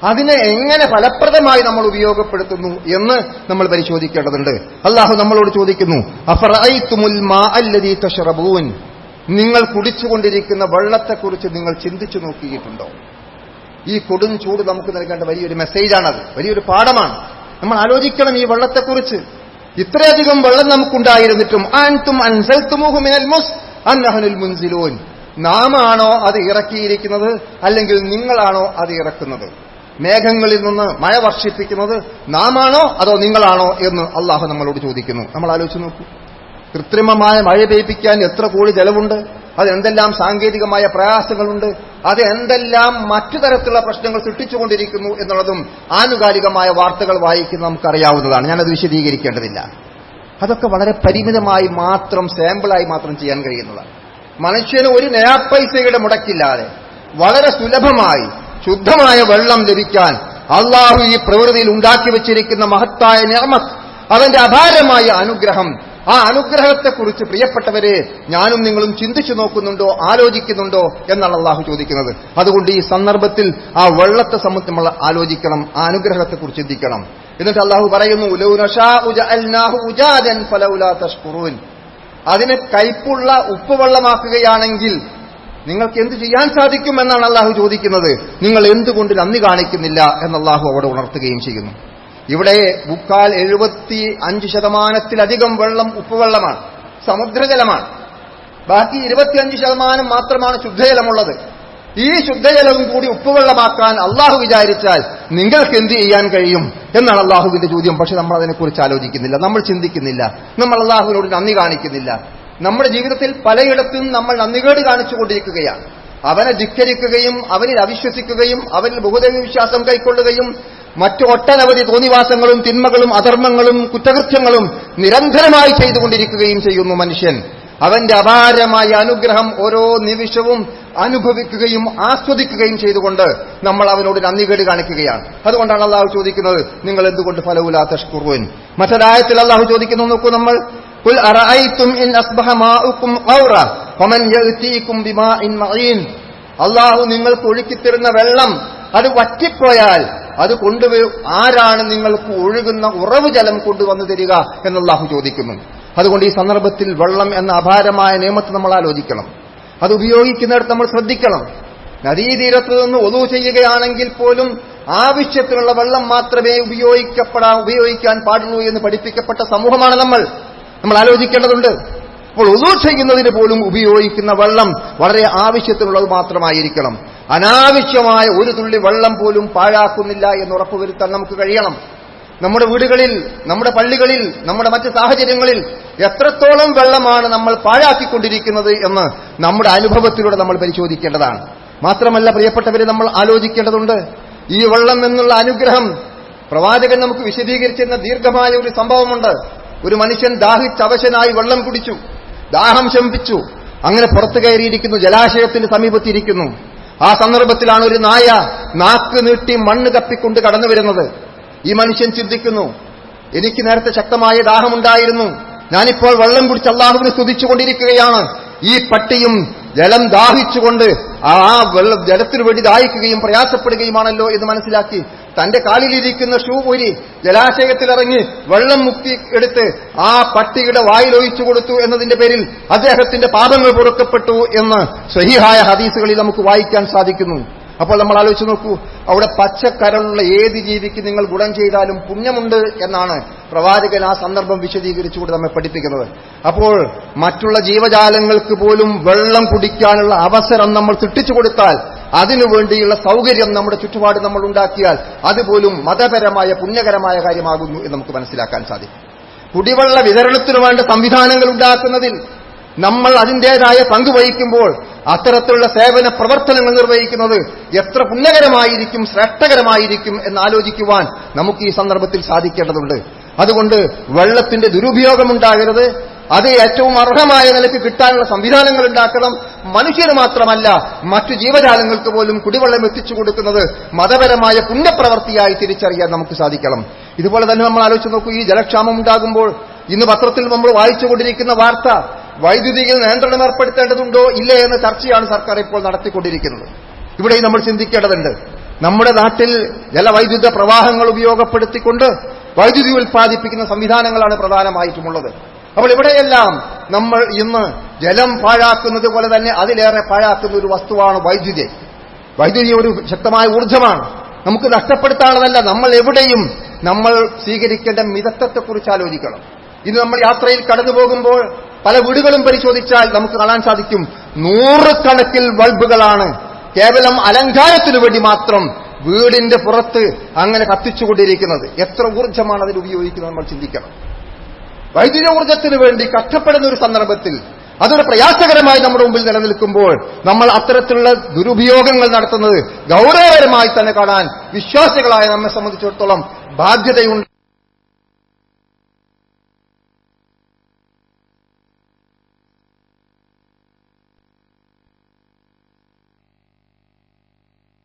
അതിനെ എങ്ങനെ ഫലപ്രദമായി നമ്മൾ ഉപയോഗപ്പെടുത്തുന്നു എന്ന് നമ്മൾ പരിശോധിക്കേണ്ടതുണ്ട്. അല്ലാഹു നമ്മളോട് ചോദിക്കുന്നു, അഫറഅയ്തുമുൽ മാഅ അല്ലദീ തശ്റബൂൻ, നിങ്ങൾ കുടിച്ചുകൊണ്ടിരിക്കുന്ന വെള്ളത്തെക്കുറിച്ച് നിങ്ങൾ ചിന്തിച്ചു നോക്കിയിട്ടുണ്ടോ? ഈ കൊടും ചൂട് നമുക്ക് നൽകേണ്ട വലിയൊരു മെസ്സേജാണത്, വലിയൊരു പാഠമാണ്. നമ്മൾ ആലോചിക്കണം ഈ വെള്ളത്തെക്കുറിച്ച്. ഇത്രയധികം വെള്ളം നമുക്കുണ്ടായിരുന്നിട്ടും അൻതും അൻസൽതുമൂഹു മിനൽ മുസ് അം നഹ്നുൽ മുൻസിലൂൻ, നാമാണോ അത് ഇറക്കിയിരിക്കുന്നത് അല്ലെങ്കിൽ നിങ്ങളാണോ അത് ഇറക്കുന്നത്? മേഘങ്ങളിൽ നിന്ന് മഴ വർഷിപ്പിക്കുന്നത് നാമാണോ അതോ നിങ്ങളാണോ എന്ന് അള്ളാഹു നമ്മളോട് ചോദിക്കുന്നു. നമ്മൾ ആലോചിച്ച് നോക്കൂ, കൃത്രിമമായ മഴ പെയ്യിപ്പിക്കാൻ എത്ര കോടി ജലമുണ്ട്, അതെന്തെല്ലാം സാങ്കേതികമായ പ്രയാസങ്ങളുണ്ട്, അത് എന്തെല്ലാം മറ്റു തരത്തിലുള്ള പ്രശ്നങ്ങൾ സൃഷ്ടിച്ചുകൊണ്ടിരിക്കുന്നു എന്നുള്ളതും ആനുകാലികമായ വാർത്തകൾ വായിക്കുന്ന നമുക്കറിയാവുന്നതാണ്. ഞാനത് വിശദീകരിക്കേണ്ടതില്ല. അതൊക്കെ വളരെ പരിമിതമായി മാത്രം, സാമ്പിളായി മാത്രം ചെയ്യാൻ കഴിയുന്നതാണ്. മനുഷ്യന് ഒരു നയാപൈസയുടെ മുടക്കില്ലാതെ വളരെ സുലഭമായി ശുദ്ധമായ വെള്ളം ലഭിക്കാൻ അള്ളാഹു ഈ പ്രകൃതിയിൽ ഉണ്ടാക്കി വെച്ചിരിക്കുന്ന മഹത്തായ നിഅമത്ത്, അവന്റെ അപാരമായ അനുഗ്രഹം, ആ അനുഗ്രഹത്തെക്കുറിച്ച് പ്രിയപ്പെട്ടവരെ ഞാനും നിങ്ങളും ചിന്തിച്ചു നോക്കുന്നുണ്ടോ, ആലോചിക്കുന്നുണ്ടോ എന്നാണ് അള്ളാഹു ചോദിക്കുന്നത്. അതുകൊണ്ട് ഈ സന്ദർഭത്തിൽ ആ വെള്ളത്തെ സംബന്ധിച്ച് നമ്മൾ ആലോചിക്കണം, ആ അനുഗ്രഹത്തെക്കുറിച്ച് ചിന്തിക്കണം. എന്നിട്ട് അള്ളാഹു പറയുന്നു, ലൗ നശാഉ ജഅൽനാഹു ഉജാദൻ ഫലൗലാ തഷ്കുറൂൻ, അതിനെ കയ്പുള്ള ഉപ്പുവെള്ളമാക്കുകയാണെങ്കിൽ നിങ്ങൾക്ക് എന്ത് ചെയ്യാൻ സാധിക്കും എന്നാണ് അള്ളാഹു ചോദിക്കുന്നത്. നിങ്ങൾ എന്തുകൊണ്ട് നന്ദി കാണിക്കുന്നില്ല എന്ന് അള്ളാഹു അവിടെ ഉണർത്തുകയും ചെയ്യുന്നു. ഇവിടെ 75% വെള്ളം ഉപ്പുവെള്ളമാണ്, സമുദ്രജലമാണ്. ബാക്കി 25% മാത്രമാണ് ശുദ്ധജലമുള്ളത്. ഈ ശുദ്ധജലവും കൂടി ഉപ്പുവെള്ളമാക്കാൻ അള്ളാഹു വിചാരിച്ചാൽ നിങ്ങൾക്ക് എന്ത് ചെയ്യാൻ കഴിയും എന്നാണ് അള്ളാഹുവിന്റെ ചോദ്യം. പക്ഷെ നമ്മൾ അതിനെക്കുറിച്ച് ആലോചിക്കുന്നില്ല, നമ്മൾ ചിന്തിക്കുന്നില്ല, നമ്മൾ അള്ളാഹുവിനോട് നന്ദി കാണിക്കുന്നില്ല. നമ്മുടെ ജീവിതത്തിൽ പലയിടത്തും നമ്മൾ നന്ദികേട് കാണിച്ചുകൊണ്ടിരിക്കുകയാണ്. അവനെ ധിക്കരിക്കുകയും അവനിൽ അവിശ്വസിക്കുകയും അവനിൽ ബഹുദൈവ വിശ്വാസം കൈക്കൊള്ളുകയും മറ്റു ഒട്ടനവധി തോന്നിവാസങ്ങളും തിന്മകളും അധർമ്മങ്ങളും കുറ്റകൃത്യങ്ങളും നിരന്തരമായി ചെയ്തുകൊണ്ടിരിക്കുകയും ചെയ്യുന്നു മനുഷ്യൻ. അവന്റെ അപാരമായ അനുഗ്രഹം ഓരോ നിമിഷവും അനുഭവിക്കുകയും ആസ്വദിക്കുകയും ചെയ്തുകൊണ്ട് നമ്മൾ അവനോട് നന്ദികേട് കാണിക്കുകയാണ്. അതുകൊണ്ടാണ് അള്ളാഹു ചോദിക്കുന്നത്, നിങ്ങൾ എന്തുകൊണ്ട് ഫലൗലാ തഷ്കുറൂൻ. മറ്റൊരായത്തിൽ അള്ളാഹു ചോദിക്കുന്നു, നോക്കൂ, നമ്മൾ ഖുൽ അറഅയ്തും ഇൻ അസ്ബഹ മാഉകും ഖൗറ ഫമൻ യഅതീകും ബിമാഇൻ മഈൻ, അള്ളാഹു നിങ്ങൾക്ക് ഒഴുക്കിത്തരുന്ന വെള്ളം അത് വറ്റിപ്പോയാൽ അത് ആരാണ് നിങ്ങൾക്ക് ഒഴുകുന്ന ഉറവ് ജലം കൊണ്ടുവന്നു തരിക എന്ന് അള്ളാഹു ചോദിക്കുന്നു. അതുകൊണ്ട് ഈ സന്ദർഭത്തിൽ വെള്ളം എന്ന അപാരമായ നിയമത്തെ നമ്മൾ ആലോചിക്കണം. അത് ഉപയോഗിക്കുന്നിടത്ത് നമ്മൾ ശ്രദ്ധിക്കണം. നദീതീരത്ത് നിന്ന് ഒളു ചെയ്യുകയാണെങ്കിൽ പോലും ആവശ്യത്തിനുള്ള വെള്ളം മാത്രമേ ഉപയോഗിക്കാൻ പാടുള്ളൂ എന്ന് പഠിപ്പിക്കപ്പെട്ട സമൂഹമാണ് നമ്മൾ ആലോചിക്കേണ്ടതുണ്ട്. അപ്പോൾ ഒളു ചെയ്യുന്നതിന് പോലും ഉപയോഗിക്കുന്ന വെള്ളം വളരെ ആവശ്യത്തിനുള്ളത് മാത്രമായിരിക്കണം. അനാവശ്യമായ ഒരു തുള്ളി വെള്ളം പോലും പാഴാക്കുന്നില്ല എന്ന് ഉറപ്പുവരുത്താൻ നമുക്ക് കഴിയണം. നമ്മുടെ വീടുകളിൽ, നമ്മുടെ പള്ളികളിൽ, നമ്മുടെ മറ്റ് സാഹചര്യങ്ങളിൽ എത്രത്തോളം വെള്ളമാണ് നമ്മൾ പാഴാക്കിക്കൊണ്ടിരിക്കുന്നത് എന്ന് നമ്മുടെ അനുഭവത്തിലൂടെ നമ്മൾ പരിശോധിക്കേണ്ടതാണ്. മാത്രമല്ല പ്രിയപ്പെട്ടവരെ, നമ്മൾ ആലോചിക്കേണ്ടതുണ്ട്, ഈ വെള്ളം എന്നുള്ള അനുഗ്രഹം പ്രവാചകൻ നമുക്ക് വിശദീകരിച്ചിരുന്ന ദീർഘമായ ഒരു സംഭവമുണ്ട്. ഒരു മനുഷ്യൻ ദാഹിച്ചവശനായി വെള്ളം കുടിച്ചു, ദാഹം ശമിപ്പിച്ചു. അങ്ങനെ പുറത്തു കയറിയിരിക്കുന്നു, ജലാശയത്തിന്റെ സമീപത്തിരിക്കുന്നു. ആ സന്ദർഭത്തിലാണ് ഒരു നായ നാക്ക് നീട്ടി മണ്ണ് കപ്പിക്കൊണ്ട് കടന്നു വരുന്നത്. ഈ മനുഷ്യൻ ചിന്തിക്കുന്നു, എനിക്ക് നേരത്തെ ശക്തമായ ദാഹമുണ്ടായിരുന്നു, ഞാനിപ്പോൾ വെള്ളം കുടിച്ച് അല്ലാഹുവിനെ സ്തുതിച്ചുകൊണ്ടിരിക്കുകയാണ്. ഈ പട്ടിയും ജലം ദാഹിച്ചുകൊണ്ട് ആ ജലത്തിനു വേണ്ടി ദാഹിക്കുകയും പ്രയാസപ്പെടുകയുമാണല്ലോ എന്ന് മനസ്സിലാക്കി തന്റെ കാലിലിരിക്കുന്ന ഷൂ ഊരി ജലാശയത്തിലിറങ്ങി വെള്ളം മുക്കി എടുത്ത് ആ പട്ടിയുടെ വായിലൊഴിച്ചു കൊടുത്തു എന്നതിന്റെ പേരിൽ അദ്ദേഹത്തിന്റെ പാപങ്ങൾ പൊറുക്കപ്പെട്ടു എന്ന് സ്വഹീഹായ ഹദീസുകളിൽ നമുക്ക് വായിക്കാൻ സാധിക്കുന്നു. അപ്പോൾ നമ്മൾ ആലോചിച്ച് നോക്കൂ, അവിടെ പച്ചക്കരളുള്ള ഏത് ജീവിക്ക് നിങ്ങൾ ഗുണം ചെയ്താലും പുണ്യമുണ്ട് എന്നാണ് പ്രവാചകൻ ആ സന്ദർഭം വിശദീകരിച്ചുകൊണ്ട് നമ്മെ പഠിപ്പിക്കുന്നത്. അപ്പോൾ മറ്റുള്ള ജീവജാലങ്ങൾക്ക് പോലും വെള്ളം കുടിക്കാനുള്ള അവസരം നമ്മൾ സൃഷ്ടിച്ചു കൊടുത്താൽ, അതിനുവേണ്ടിയുള്ള സൗകര്യം നമ്മുടെ ചുറ്റുപാട് നമ്മൾ ഉണ്ടാക്കിയാൽ, അതുപോലും മതപരമായ പുണ്യകരമായ കാര്യമാകുന്നു എന്ന് നമുക്ക് മനസ്സിലാക്കാൻ സാധിക്കും. കുടിവെള്ള വിതരണത്തിനു വേണ്ട സംവിധാനങ്ങൾ ഉണ്ടാക്കുന്നതിൽ നമ്മൾ അതിന്റേതായ പങ്ക് വഹിക്കുമ്പോൾ അത്തരത്തിലുള്ള സേവന പ്രവർത്തനങ്ങൾ നിർവഹിക്കുന്നത് എത്ര പുണ്യകരമായിരിക്കും, ശ്രേഷ്ഠകരമായിരിക്കും എന്നാലോചിക്കുവാൻ നമുക്ക് ഈ സന്ദർഭത്തിൽ സാധിക്കേണ്ടതുണ്ട്. അതുകൊണ്ട് വെള്ളത്തിന്റെ ദുരുപയോഗമുണ്ടാകരുത്. അത് ഏറ്റവും അർഹമായ നിലയ്ക്ക് കിട്ടാനുള്ള സംവിധാനങ്ങൾ ഉണ്ടാക്കണം. മനുഷ്യന് മാത്രമല്ല, മറ്റു ജീവജാലങ്ങൾക്ക് പോലും കുടിവെള്ളം എത്തിച്ചു കൊടുക്കുന്നത് മതപരമായ പുണ്യപ്രവൃത്തിയായി തിരിച്ചറിയാൻ നമുക്ക് സാധിക്കണം. ഇതുപോലെ തന്നെ നമ്മൾ ആലോചിച്ച് നോക്കൂ, ഈ ജലക്ഷാമം ഉണ്ടാകുമ്പോൾ ഇന്ന് പത്രത്തിൽ നമ്മൾ വായിച്ചുകൊണ്ടിരിക്കുന്ന വാർത്ത, വൈദ്യുതിയിൽ നിയന്ത്രണം ഏർപ്പെടുത്തേണ്ടതുണ്ടോ ഇല്ലേ എന്ന ചർച്ചയാണ് സർക്കാർ ഇപ്പോൾ നടത്തിക്കൊണ്ടിരിക്കുന്നത്. ഇവിടെയും നമ്മൾ ചിന്തിക്കേണ്ടതുണ്ട്. നമ്മുടെ നാട്ടിൽ ജലവൈദ്യുത പ്രവാഹങ്ങൾ ഉപയോഗപ്പെടുത്തിക്കൊണ്ട് വൈദ്യുതി ഉൽപ്പാദിപ്പിക്കുന്ന സംവിധാനങ്ങളാണ് പ്രധാനമായിട്ടുമുള്ളത്. അപ്പോൾ ഇവിടെയെല്ലാം നമ്മൾ ഇന്ന് ജലം പാഴാക്കുന്നത് പോലെ തന്നെ അതിലേറെ പാഴാക്കുന്ന ഒരു വസ്തുവാണ് വൈദ്യുതി. വൈദ്യുതി ഒരു ശക്തമായ ഊർജ്ജമാണ്, നമുക്ക് നഷ്ടപ്പെടുത്താനുള്ളതല്ല. നമ്മൾ എവിടെയും നമ്മൾ സ്വീകരിക്കേണ്ട മിതത്വത്തെക്കുറിച്ച് ആലോചിക്കണം. ഇന്ന് നമ്മൾ യാത്രയിൽ കടന്നു പോകുമ്പോൾ പല വീടുകളും പരിശോധിച്ചാൽ നമുക്ക് കാണാൻ സാധിക്കും, 100 കണക്കിൽ ബൾബുകളാണ് കേവലം അലങ്കാരത്തിനു വേണ്ടി മാത്രം വീടിന്റെ പുറത്ത് അങ്ങനെ കത്തിച്ചുകൊണ്ടിരിക്കുന്നത്. എത്ര ഊർജ്ജമാണ് അതിൽ ഉപയോഗിക്കുന്നത് നമ്മൾ ചിന്തിക്കണം. വൈദ്യുത ഊർജ്ജത്തിന് വേണ്ടി കഷ്ടപ്പെടുന്ന ഒരു സന്ദർഭത്തിൽ അതൊരു പ്രയാസകരമായി നമ്മുടെ മുമ്പിൽ നിലനിൽക്കുമ്പോൾ നമ്മൾ അത്തരത്തിലുള്ള ദുരുപയോഗങ്ങൾ നടത്തുന്നത് ഗൗരവകരമായി തന്നെ കാണാൻ വിശ്വാസികളായ നമ്മെ സംബന്ധിച്ചിടത്തോളം ബാധ്യതയുണ്ട്.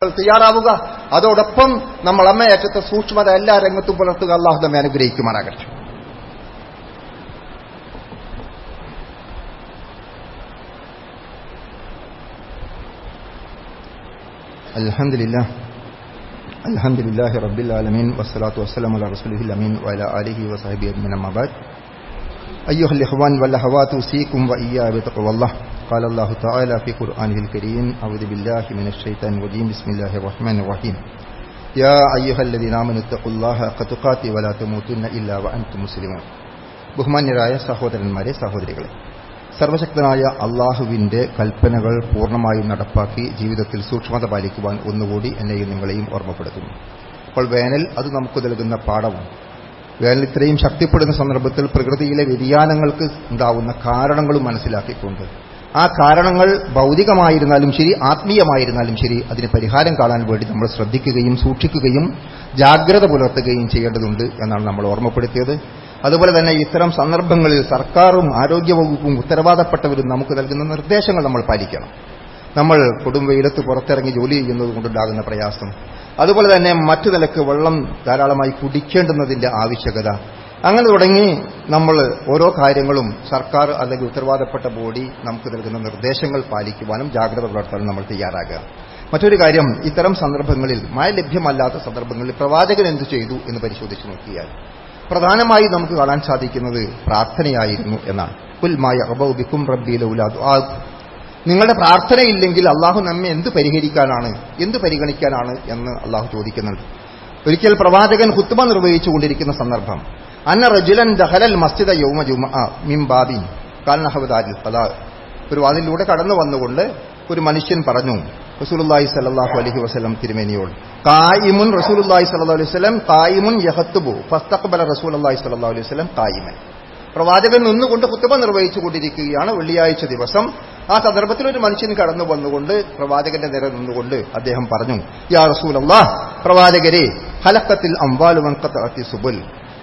തയ്യാറാവുക. അതോടൊപ്പം നമ്മൾ അമ്മയേറ്റത്തെ സൂക്ഷ്മത എല്ലാ രംഗത്തും പുലർത്തുക. അല്ലാഹു നമ്മെ അനുഗ്രഹിക്കുമാറാകട്ടെ. അൽഹംദുലില്ലാഹി റബ്ബിൽ ആലമീൻ വസ്സലാത്തു വസ്സലാമു അലാ റസൂലിഹിൽ അമീൻ വഅലാ ആലിഹി വസഹബിഹി അജ്മഈൻ അമ്മാ ബഅദ്. അയ്യുഹൽ ഇഖ്വാൻ വൽ അഖവാതു ഉസീകും വഇയ്യാ ബിത്തഖ്വല്ലാഹ്. قال الله تعالى في قرآنه الكريم أعوذ بالله من الشيطان الرجيم بسم الله الرحمن الرحيم يا أيها الذين آمنوا اتقوا الله حق تقاته ولا تموتن إلا وأنتم مسلمون. ബഹുമാന്യരായ സഹോദരന്മാരെ, സഹോദരികളെ, സർവശക്തനായ അള്ളാഹുവിന്റെ കൽപ്പനകൾ പൂർണ്ണമായും നടപ്പാക്കി ജീവിതത്തിൽ സൂക്ഷ്മത പാലിക്കുവാൻ ഒന്നുകൂടി എന്നെയും നിങ്ങളെയും ഓർമ്മപ്പെടുത്തുന്നു. അപ്പോൾ വേനൽ അത് നമുക്ക് നൽകുന്ന പാഠവും, വേനൽ ഇത്രയും ശക്തിപ്പെടുന്ന സന്ദർഭത്തിൽ പ്രകൃതിയിലെ വ്യതിയാനങ്ങൾക്ക് ഉണ്ടാവുന്ന കാരണങ്ങളും മനസ്സിലാക്കിക്കൊണ്ട് ആ കാരണങ്ങൾ ഭൗതികമായിരുന്നാലും ശരി, ആത്മീയമായിരുന്നാലും ശരി, അതിന് പരിഹാരം കാണാൻ വേണ്ടി നമ്മൾ ശ്രദ്ധിക്കുകയും സൂക്ഷിക്കുകയും ജാഗ്രത പുലർത്തുകയും ചെയ്യേണ്ടതുണ്ട് എന്നാണ് നമ്മൾ ഓർമ്മപ്പെടുത്തിയത്. അതുപോലെ തന്നെ ഇത്തരം സന്ദർഭങ്ങളിൽ സർക്കാരും ആരോഗ്യവകുപ്പും ഉത്തരവാദപ്പെട്ടവരും നമുക്ക് നൽകുന്ന നിർദ്ദേശങ്ങൾ നമ്മൾ പാലിക്കണം. നമ്മൾ കൊടും വെയിലത്ത് പുറത്തിറങ്ങി ജോലി ചെയ്യുന്നത് കൊണ്ടുണ്ടാകുന്ന പ്രയാസം, അതുപോലെ തന്നെ മറ്റു നിലക്ക് വെള്ളം ധാരാളമായി കുടിക്കേണ്ടുന്നതിന്റെ ആവശ്യകത, അങ്ങനെ തുടങ്ങി നമ്മൾ ഓരോ കാര്യങ്ങളും സർക്കാർ അല്ലെങ്കിൽ ഉത്തരവാദപ്പെട്ട ബോഡി നമുക്ക് നൽകുന്ന നിർദ്ദേശങ്ങൾ പാലിക്കുവാനും ജാഗ്രത പുലർത്താനും നമ്മൾ തയ്യാറാകുക. മറ്റൊരു കാര്യം, ഇത്തരം സന്ദർഭങ്ങളിൽ മഴ ലഭ്യമല്ലാത്ത സന്ദർഭങ്ങളിൽ പ്രവാചകൻ എന്തു ചെയ്തു എന്ന് പരിശോധിച്ച് നോക്കിയാൽ പ്രധാനമായി നമുക്ക് കാണാൻ സാധിക്കുന്നത് പ്രാർത്ഥനയായിരുന്നു എന്നാണ്. ഖുൽ മാ യഅബഉ ബികും റബ്ബി ലൗലാ ദുആ. നിങ്ങളുടെ പ്രാർത്ഥനയില്ലെങ്കിൽ അള്ളാഹു നമ്മെ എന്ത് പരിഹരിക്കാനാണ്, എന്ത് പരിഗണിക്കാനാണ് എന്ന് അള്ളാഹു ചോദിക്കുന്നുണ്ട്. ഒരിക്കൽ പ്രവാചകൻ ഖുത്ബ നിർവഹിച്ചുകൊണ്ടിരിക്കുന്ന സന്ദർഭം, അന്ന റജുലൻ ദഖലൽ മസ്ജിദ യൗമ ജുമുഅ മിൻ ബാബിൻ ഖാല നഹവദാരിൽ ഖലാ. ഒരു വാതിലൂടെ കടന്നു വന്നുകൊണ്ട് ഒരു മനുഷ്യൻ പറഞ്ഞു റസൂലുള്ളാഹി സ്വല്ലല്ലാഹു അലൈഹി വസല്ലം തിരുമേനിയോട്, ഖായിമുൻ റസൂലുള്ളാഹി സ്വല്ലല്ലാഹു അലൈഹി വസല്ലം ഖായിമുൻ യഖ്തുബു ഫസ്തഖ്ബല റസൂലുള്ളാഹി സ്വല്ലല്ലാഹു അലൈഹി വസല്ലം ഖായിമൻ. പ്രവാചകൻ നിന്നുകൊണ്ട് ഖുത്ബ നിർവഹിച്ചുകൊണ്ടിരിക്കുകയാണ്, വെള്ളിയാഴ്ച ദിവസം. ആ സന്ദർഭത്തിൽ ഒരു മനുഷ്യൻ കടന്നു വന്നുകൊണ്ട് പ്രവാചകന്റെ നേരെ നിന്നുകൊണ്ട് അദ്ദേഹം പറഞ്ഞു, യാ റസൂലല്ലാഹ്, പ്രവാചകരെ, ഹലക്കത്തിൽ അംവാലു വൻഖതഅത്തി സുബുൽ,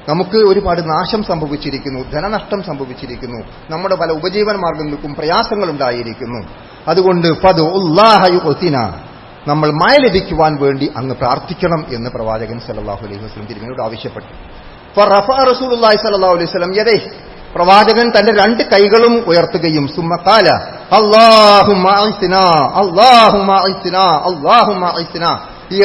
നമുക്ക് ഒരുപാട് നാശം സംഭവിച്ചിരിക്കുന്നു, ധനനഷ്ടം സംഭവിച്ചിരിക്കുന്നു, നമ്മുടെ പല ഉപജീവന മാർഗങ്ങൾക്കും പ്രയാസങ്ങൾ ഉണ്ടായിരിക്കുന്നു. അതുകൊണ്ട് ഫദ്ഉല്ലാഹ യുഅ്തിന, നമ്മൾ മഴ ലഭിക്കുവാൻ വേണ്ടി അങ്ങ് പ്രാർത്ഥിക്കണം എന്ന് പ്രവാചകൻ സല്ലല്ലാഹു അലൈഹി വസല്ലം തിരുമേനിയോട് ആവശ്യപ്പെട്ടു. ഫറഫഅ റസൂലുള്ളാഹി സ്വല്ലല്ലാഹു അലൈഹി വസല്ലം യദൈഹി, പ്രവാചകൻ തന്റെ 2 കൈകളും ഉയർത്തുകയും സുമ്മ ഖാല അല്ലാഹുമ്മ അഇസ്നാ അല്ലാഹുമ്മ അഇസ്നാ അല്ലാഹുമ്മ അഇസ്നാ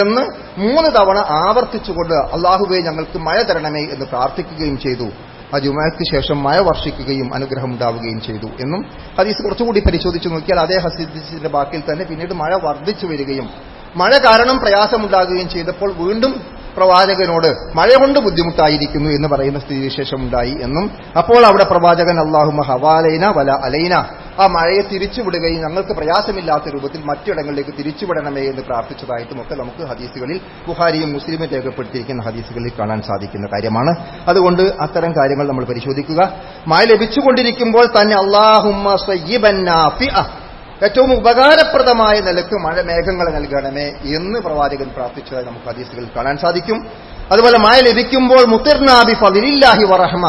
എന്ന് 3 തവണ ആവർത്തിച്ചുകൊണ്ട് അല്ലാഹുവേ ഞങ്ങൾക്ക് മഴ തരണമേ എന്ന് പ്രാർത്ഥിക്കുകയും ചെയ്തു. ആ ജുമഅക്ക് ശേഷം മഴ വർഷിക്കുകയും അനുഗ്രഹം ഉണ്ടാവുകയും ചെയ്തു എന്നും ഹദീസ് കുറച്ചുകൂടി പരിശോധിച്ചു നോക്കിയാൽ അതേ ഹദീസിന്റെ ബാക്കിൽ തന്നെ പിന്നീട് മഴ വർദ്ധിച്ചു വരികയും മഴ കാരണം പ്രയാസമുണ്ടാകുകയും ചെയ്തപ്പോൾ വീണ്ടും പ്രവാചകനോട് മഴ കൊണ്ട് ബുദ്ധിമുട്ടായിരിക്കുന്നു എന്ന് പറയുന്ന സ്ഥിതിവിശേഷം ഉണ്ടായി എന്നും അപ്പോൾ അവിടെ പ്രവാചകൻ അല്ലാഹുമ്മ ഹവാലൈന വല അലൈന, ആ മഴയെ തിരിച്ചുവിടുകയും ഞങ്ങൾക്ക് പ്രയാസമില്ലാത്ത രൂപത്തിൽ മറ്റിടങ്ങളിലേക്ക് തിരിച്ചുവിടണമേ എന്ന് പ്രാർത്ഥിച്ചതായിട്ടും ഒക്കെ നമുക്ക് ഹദീസുകളിൽ ബുഖാരിയും മുസ്ലിമും രേഖപ്പെടുത്തിയിരിക്കുന്ന ഹദീസുകളിൽ കാണാൻ സാധിക്കുന്ന കാര്യമാണ്. അതുകൊണ്ട് അത്തരം കാര്യങ്ങൾ നമ്മൾ പരിശോധിക്കുക. മഴ ലഭിച്ചുകൊണ്ടിരിക്കുമ്പോൾ തന്നെ അല്ലാഹുമ്മ സയ്യിബൻ നാഫിഅ, ഏറ്റവും ഉപകാരപ്രദമായ നിലക്ക് മഴ മേഘങ്ങളെ നൽകണമേ എന്ന് പ്രവാചകൻ പ്രാർത്ഥിച്ചതായി നമുക്ക് ഹദീസുകളിൽ കാണാൻ സാധിക്കും. അതുപോലെ മഴ ലഭിക്കുമ്പോൾ മുത്തിർനാ ബി ഫളില്ലാഹി വറഹ്മ,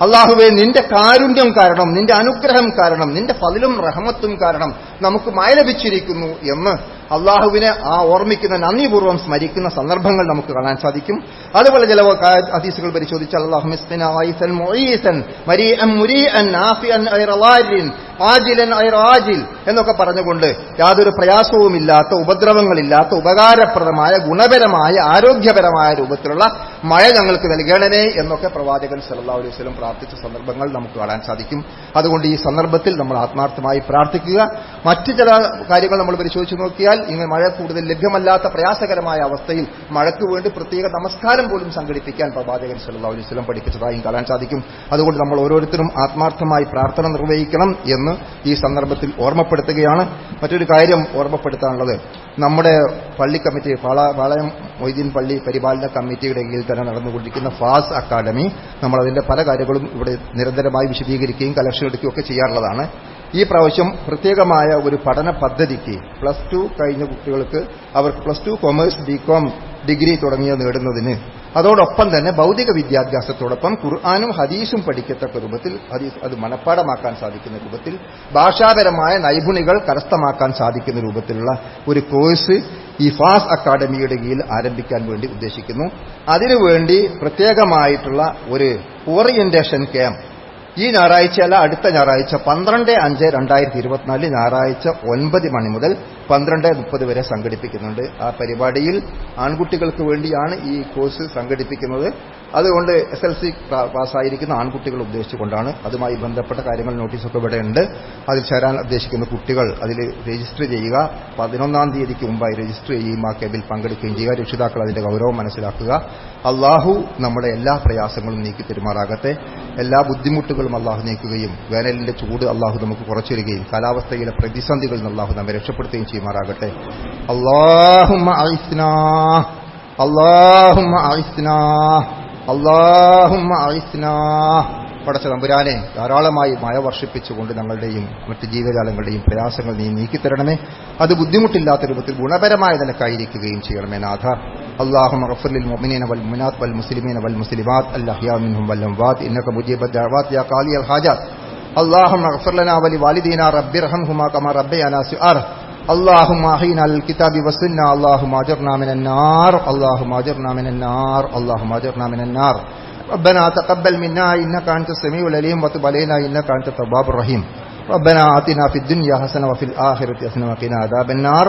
അല്ലാഹുവേ നിന്റെ കാരുണ്യം കാരണം, നിന്റെ അനുഗ്രഹം കാരണം, നിന്റെ ഫളിലും റഹ്മത്തും കാരണം നമുക്ക് മഴ ലഭിച്ചിരിക്കുന്നു എന്ന് അള്ളാഹുവിനെ ഓർമ്മിക്കുന്ന നന്ദിപൂർവ്വം സ്മരിക്കുന്ന സന്ദർഭങ്ങൾ നമുക്ക് കാണാൻ സാധിക്കും. അതുപോലെ ചില ഹദീസുകൾ പരിശോധിച്ചാൽ അല്ലാഹുമ്മ വൈസൻ മുഈസൻ മരീഅൻ മുരീഅൻ നാഫിഅൻ ഗൈറ ളാരിൻ ആജിലൻ ഗൈറ ആജിൽ എന്നൊക്കെ പറഞ്ഞുകൊണ്ട് യാതൊരു പ്രയാസവുമില്ലാത്ത, ഉപദ്രവങ്ങളില്ലാത്ത, ഉപകാരപ്രദമായ, ഗുണപരമായ, ആരോഗ്യപരമായ രൂപത്തിലുള്ള മഴ ഞങ്ങൾക്ക് നൽകണമേ എന്നൊക്കെ പ്രവാചകൻ സല്ലല്ലാഹു അലൈഹി വസല്ലം പ്രാർത്ഥിച്ച സന്ദർഭങ്ങൾ നമുക്ക് കാണാൻ സാധിക്കും. അതുകൊണ്ട് ഈ സന്ദർഭത്തിൽ നമ്മൾ ആത്മാർത്ഥമായി പ്രാർത്ഥിക്കുക. മറ്റു ചില കാര്യങ്ങൾ നമ്മൾ പരിശോധിച്ച് നോക്കിയാൽ ഇങ്ങനെ മഴ കൂടുതൽ ലഭ്യമല്ലാത്ത പ്രയാസകരമായ അവസ്ഥയിൽ മഴയ്ക്ക് വേണ്ടി പ്രത്യേക നമസ്കാരം പോലും സംഘടിപ്പിക്കാൻ പ്രവാചകൻ സല്ലല്ലാഹു അലൈഹി വസല്ലം പഠിപ്പിച്ചതായും കാണാൻ സാധിക്കും. അതുകൊണ്ട് നമ്മൾ ഓരോരുത്തരും ആത്മാർത്ഥമായി പ്രാർത്ഥന നിർവഹിക്കണം എന്ന് ഈ സന്ദർഭത്തിൽ ഓർമ്മപ്പെടുത്തുകയാണ്. മറ്റൊരു കാര്യം ഓർമ്മപ്പെടുത്താനുള്ളത്, നമ്മുടെ പള്ളി കമ്മിറ്റി, പാളയം മൊയ്തീൻ പള്ളി പരിപാലന കമ്മിറ്റിയുടെ കീഴിൽ തന്നെ നടന്നുകൊണ്ടിരിക്കുന്ന ഫാസ് അക്കാദമി, നമ്മളതിന്റെ പല കാര്യങ്ങളും ഇവിടെ നിരന്തരമായി വിശദീകരിക്കുകയും കലക്ഷൻ എടുക്കുകയും ഒക്കെ ചെയ്യാറുള്ളതാണ്. ഈ പ്രാവശ്യം പ്രത്യേകമായ ഒരു പഠന പദ്ധതിക്ക് +2 കഴിഞ്ഞ കുട്ടികൾക്ക് അവർക്ക് +2 കൊമേഴ്സ്, ബികോം, ഡിഗ്രി തുടങ്ങിയ നേടുന്നതിന് അതോടൊപ്പം തന്നെ ഭൗതിക വിദ്യാഭ്യാസത്തോടൊപ്പം ഖുർആനും ഹദീസും പഠിക്കത്തക്ക രൂപത്തിൽ, ഹദീസ് അത് മനഃപ്പാടമാക്കാൻ സാധിക്കുന്ന രൂപത്തിൽ, ഭാഷാപരമായ നൈപുണികൾ കരസ്ഥമാക്കാൻ സാധിക്കുന്ന രൂപത്തിലുള്ള ഒരു കോഴ്സ് ഈ ഫാസ് അക്കാദമിയുടെ കീഴിൽ ആരംഭിക്കാൻ വേണ്ടി ഉദ്ദേശിക്കുന്നു. അതിനുവേണ്ടി പ്രത്യേകമായിട്ടുള്ള ഒരു ഓറിയന്റേഷൻ ക്യാമ്പ് ഈ ഞായറാഴ്ച അല്ല, അടുത്ത ഞായറാഴ്ച 12/5/2024 ഞായറാഴ്ച 9 മണി മുതൽ 12:30 വരെ സംഘടിപ്പിക്കുന്നുണ്ട്. ആ പരിപാടിയിൽ ആൺകുട്ടികൾക്ക് വേണ്ടിയാണ് ഈ കോഴ്സ് സംഘടിപ്പിക്കുന്നത്. അതുകൊണ്ട് SLC പാസ്സായിരിക്കുന്ന ആൺകുട്ടികൾ ഉദ്ദേശിച്ചുകൊണ്ടാണ്. അതുമായി ബന്ധപ്പെട്ട കാര്യങ്ങൾ നോട്ടീസൊക്കെ ഇവിടെ ഉണ്ട്. അതിൽ ചേരാൻ ഉദ്ദേശിക്കുന്ന കുട്ടികൾ അതിൽ രജിസ്റ്റർ ചെയ്യുക. 11-ാം തീയതിക്ക് മുമ്പായി രജിസ്റ്റർ ചെയ്യുകയും ആ ക്യാമ്പിൽ പങ്കെടുക്കുകയും ചെയ്യുക. രക്ഷിതാക്കൾ അതിന്റെ ഗൗരവം മനസ്സിലാക്കുക. അള്ളാഹു നമ്മുടെ എല്ലാ പ്രയാസങ്ങളും നീക്കി തരുമാറാകട്ടെ. എല്ലാ ബുദ്ധിമുട്ടുകളും അള്ളാഹു നീക്കുകയും വേനലിന്റെ ചൂട് അള്ളാഹു നമുക്ക് കുറച്ചിടുകയും കാലാവസ്ഥയിലെ പ്രതിസന്ധികളിൽ നിന്ന് അള്ളാഹു നമ്മെ രക്ഷപ്പെടുത്തുകയും ചെയ്യുമാറാകട്ടെ. അല്ലാഹുമ്മ അഇസ്നാ അല്ലാഹുമ്മ അഇസ്നാ അല്ലാഹുമ്മ അഇസ്നാ. പടച്ച തമ്പുരാനെ, ധാരാളമായി മഴ വർഷിപ്പിച്ചുകൊണ്ട് ഞങ്ങളുടെയും മറ്റ് ജീവജാലങ്ങളുടെയും പ്രയാസങ്ങൾ നീ നീക്കിത്തരണമേ. അത് ബുദ്ധിമുട്ടില്ലാത്ത രൂപത്തിൽ ഗുണപരമായ നിലക്കായിരിക്കുകയും ചെയ്യണമേ നാഥ. അല്ലാഹുമ്മ ഗഫിർ ലിൽ മുഅ്മിനീന വൽ മുഅ്മിനാത്ത് വൽ മുസ്ലിമീന വൽ മുസ്ലിമാത്ത് അൽ അഹ്യാ മിൻഹും വൽ അംവാത്ത് ഇന്നക മുജീബു ദഅവാത് യാ ഖാലിയൽ ഹാജാത്ത്. അല്ലാഹുമ്മ ഗഫിർ ലനാ വലി വാലിദീനാ റബ്ബിർഹംഹുമാ കമാ റബ്ബയാനാ സിഗ്ഹാറ. اللهم احينا على الكتاب والسنة. اللهم اجرنا من النار. اللهم اجرنا من النار. اللهم اجرنا من النار. ربنا تقبل منا انك انت السميع العليم وتب علينا انك انت التواب الرحيم. ربنا آتنا في الدنيا حسنة وفي الآخرة حسنة وقنا عذاب النار.